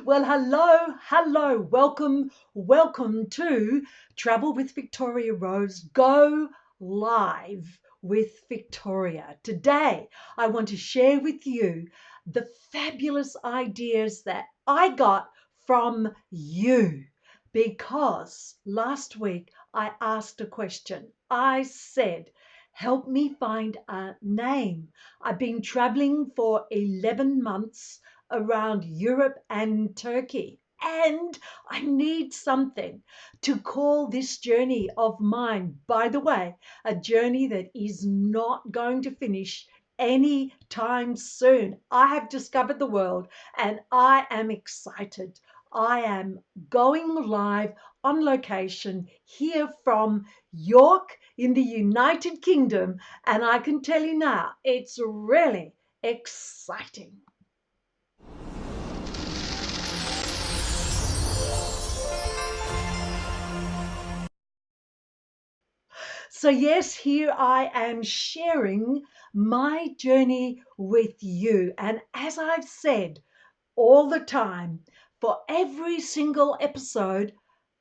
Well, hello, welcome to Travel with Victoria Rose, Go Live with Victoria. Today, I want to share with you the fabulous ideas that I got from you because last week I asked a question. I said, help me find a name. I've been traveling for 11 months around Europe and Turkey. And I need something to call this journey of mine. By the way, a journey that is not going to finish any time soon. I have discovered the world and I am excited. I am going live on location here from York in the United Kingdom. And I can tell you now, it's really exciting. So, yes, here I am sharing my journey with you. And as I've said all the time, for every single episode,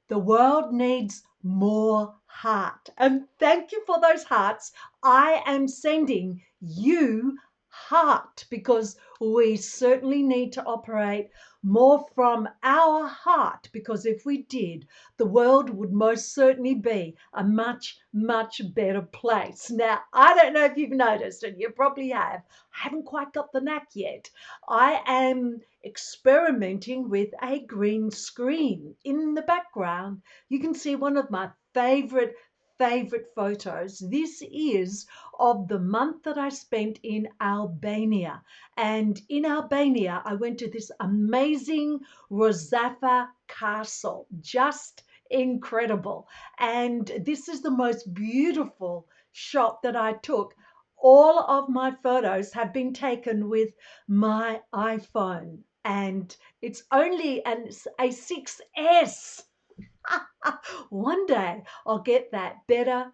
the world needs more heart. And thank you for those hearts. I am sending you heart because we certainly need to operate more from our heart, because if we did, the world would most certainly be a much better place. Now, I don't know if you've noticed, and you probably have, I haven't quite got the knack yet. I am experimenting with a green screen. In the background, you can see one of my favorite photos. This is of the month that I spent in Albania. And in Albania, I went to this amazing Rozafa castle. Just incredible. And this is the most beautiful shot that I took. All of my photos have been taken with my iPhone, and it's only a 6S. One day I'll get that better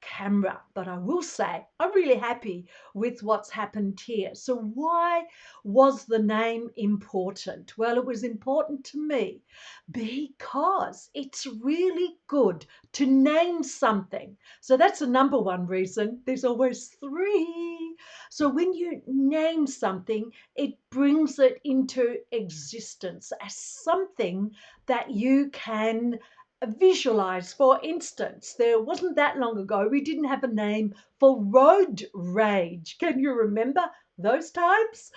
camera, but I will say I'm really happy with what's happened here. So why was the name important? Well, it was important to me because it's really good to name something. So that's the number one reason. There's always three. So when you name something, it brings it into existence as something that you can visualize. For instance, there wasn't that long ago we didn't have a name for road rage. Can you remember those times?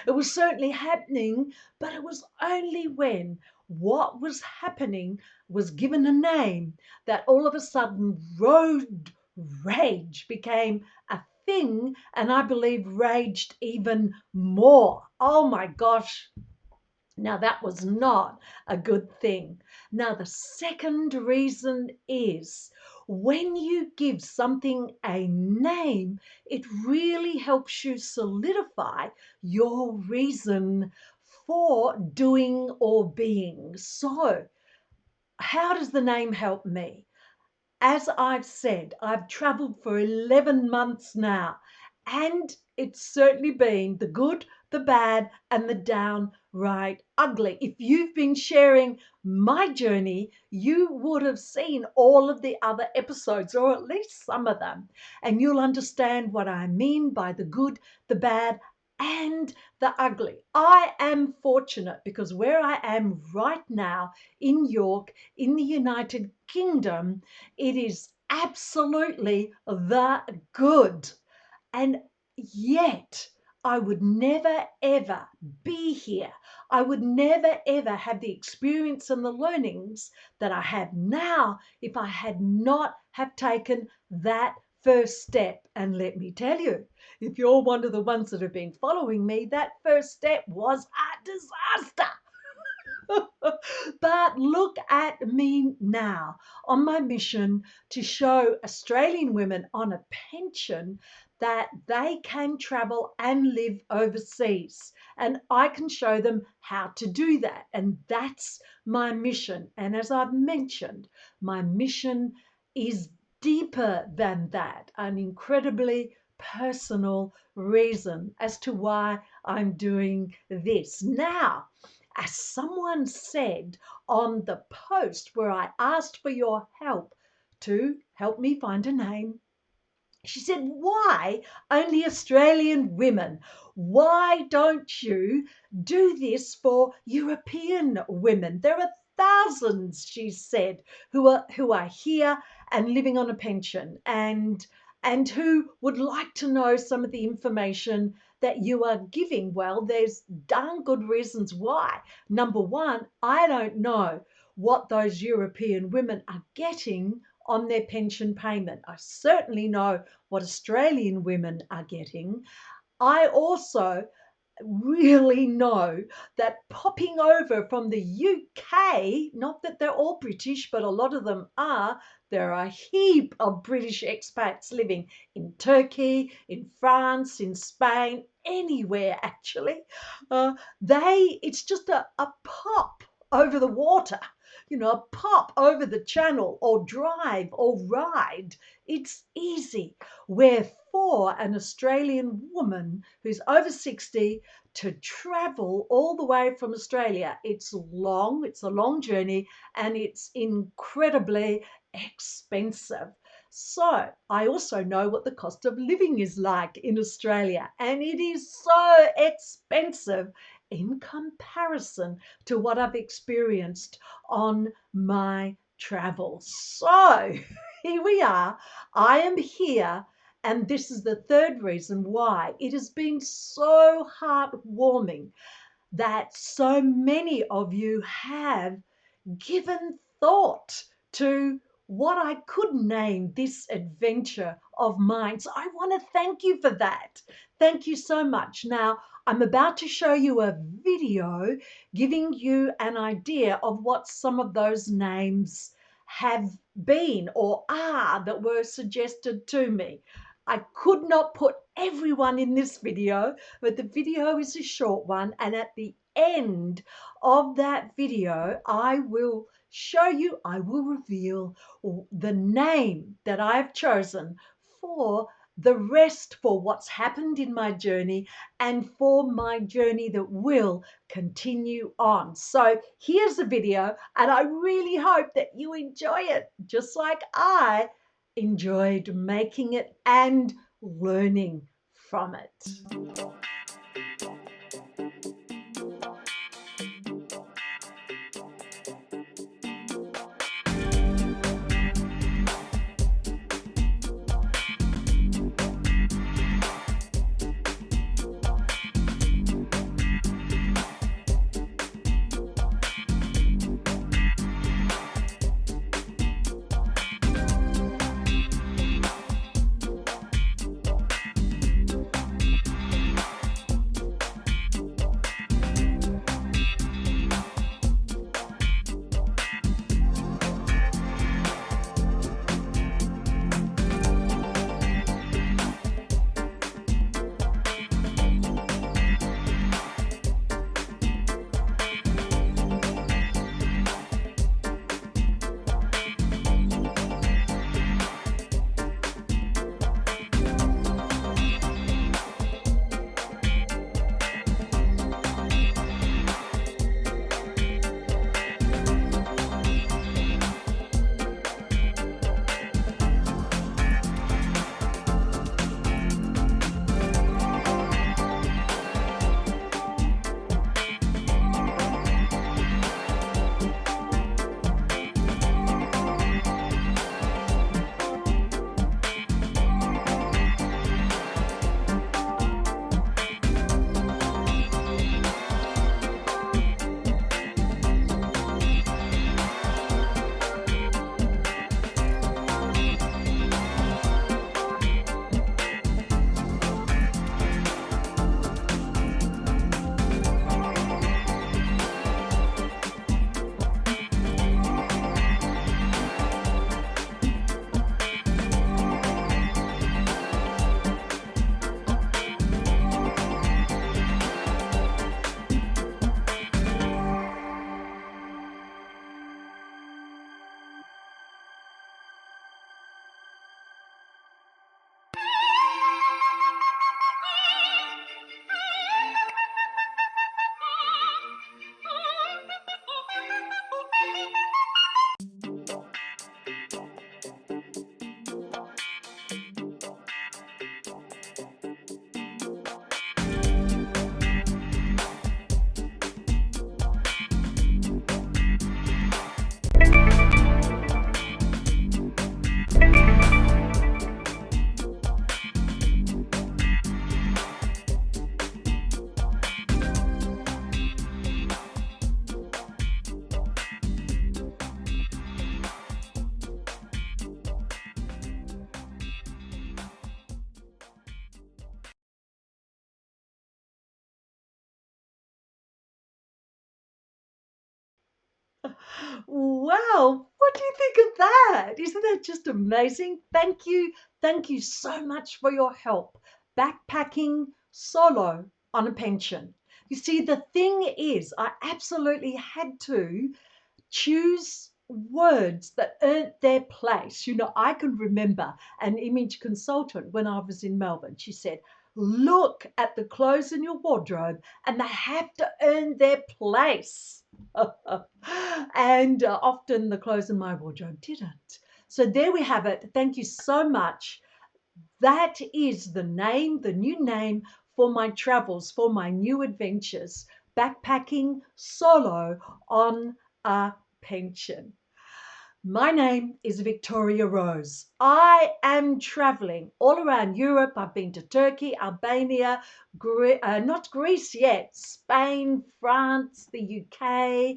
It was certainly happening, but it was only when what was happening was given a name that all of a sudden road rage became a thing, and I believe raged even more. Oh my gosh. Now, that was not a good thing. Now, the second reason is when you give something a name, it really helps you solidify your reason for doing or being. So, how does the name help me? As I've said, I've traveled for 11 months now, and it's certainly been the good, the bad, and the downright ugly. If you've been sharing my journey, you would have seen all of the other episodes, or at least some of them, and you'll understand what I mean by the good, the bad, and the ugly. I am fortunate because where I am right now in York, in the United Kingdom, it is absolutely the good. And yet, I would never ever be here. I would never ever have the experience and the learnings that I have now if I had not have taken that first step. And let me tell you, if you're one of the ones that have been following me, that first step was a disaster. But look at me now on my mission to show Australian women on a pension that they can travel and live overseas. And I can show them how to do that. And that's my mission. And as I've mentioned, my mission is deeper than that, an incredibly personal reason as to why I'm doing this. Now, as someone said on the post where I asked for your help to help me find a name. She said, why only Australian women? Why don't you do this for European women? There are thousands, she said, who are here and living on a pension and who would like to know some of the information that you are giving. Well, there's darn good reasons why. Number one, I don't know what those European women are getting on their pension payment. I certainly know what Australian women are getting. I also really know that popping over from the UK, not that they're all British, but a lot of them are, there are a heap of British expats living in Turkey, in France, in Spain, anywhere actually. It's just a pop over the water, a pop over the channel or drive or ride. It's easy. Where for an Australian woman who's over 60 to travel all the way from Australia, it's a long journey, and it's incredibly expensive. So I also know what the cost of living is like in Australia, and it is so expensive in comparison to what I've experienced on my travels. So here we are. I am here, and this is the third reason why it has been so heartwarming that so many of you have given thought to what I could name this adventure of mine. So I want to thank you for that. Thank you so much. Now, I'm about to show you a video giving you an idea of what some of those names have been or are that were suggested to me. I could not put everyone in this video, but the video is a short one, and at the end of that video, I will reveal the name that I've chosen for the rest, for what's happened in my journey and for my journey that will continue on. So here's the video, and I really hope that you enjoy it just like I enjoyed making it and learning from it. Wow, what do you think of that? Isn't that just amazing? Thank you. Thank you so much for your help. Backpacking solo on a pension. You see, the thing is, I absolutely had to choose words that earned their place. You know, I can remember an image consultant when I was in Melbourne. She said, look at the clothes in your wardrobe and they have to earn their place. And often the clothes in my wardrobe didn't. So there we have it. Thank you so much. That is the name, the new name for my travels, for my new adventures, backpacking solo on a pension. My name is Victoria Rose. I am traveling all around Europe. I've been to Turkey, Albania, not Greece yet, Spain, France, the UK,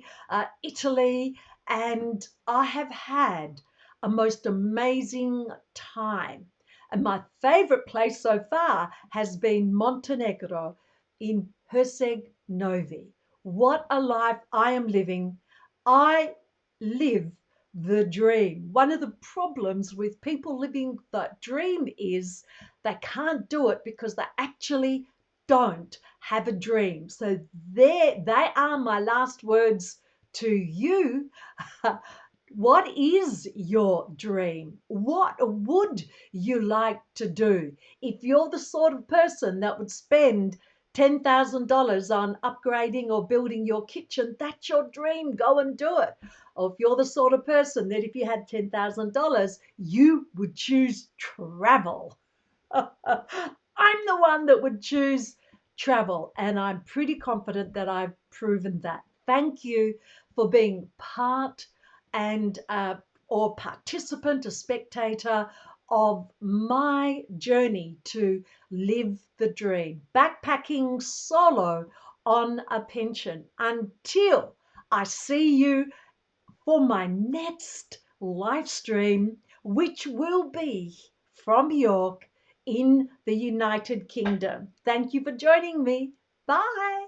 Italy, and I have had a most amazing time. And my favorite place so far has been Montenegro in Herceg Novi. What a life I am living. I live the dream. One of the problems with people living that dream is they can't do it because they actually don't have a dream. So there, they are my last words to you. What is your dream? What would you like to do? If you're the sort of person that would spend $10,000 on upgrading or building your kitchen, that's your dream. Go and do it. Or if you're the sort of person that if you had $10,000, you would choose travel. I'm the one that would choose travel, and I'm pretty confident that I've proven that. Thank you for being part and or participant, a spectator of my journey to live the dream, backpacking solo on a pension. Until I see you for my next live stream, which will be from York in the United Kingdom. Thank you for joining me. Bye.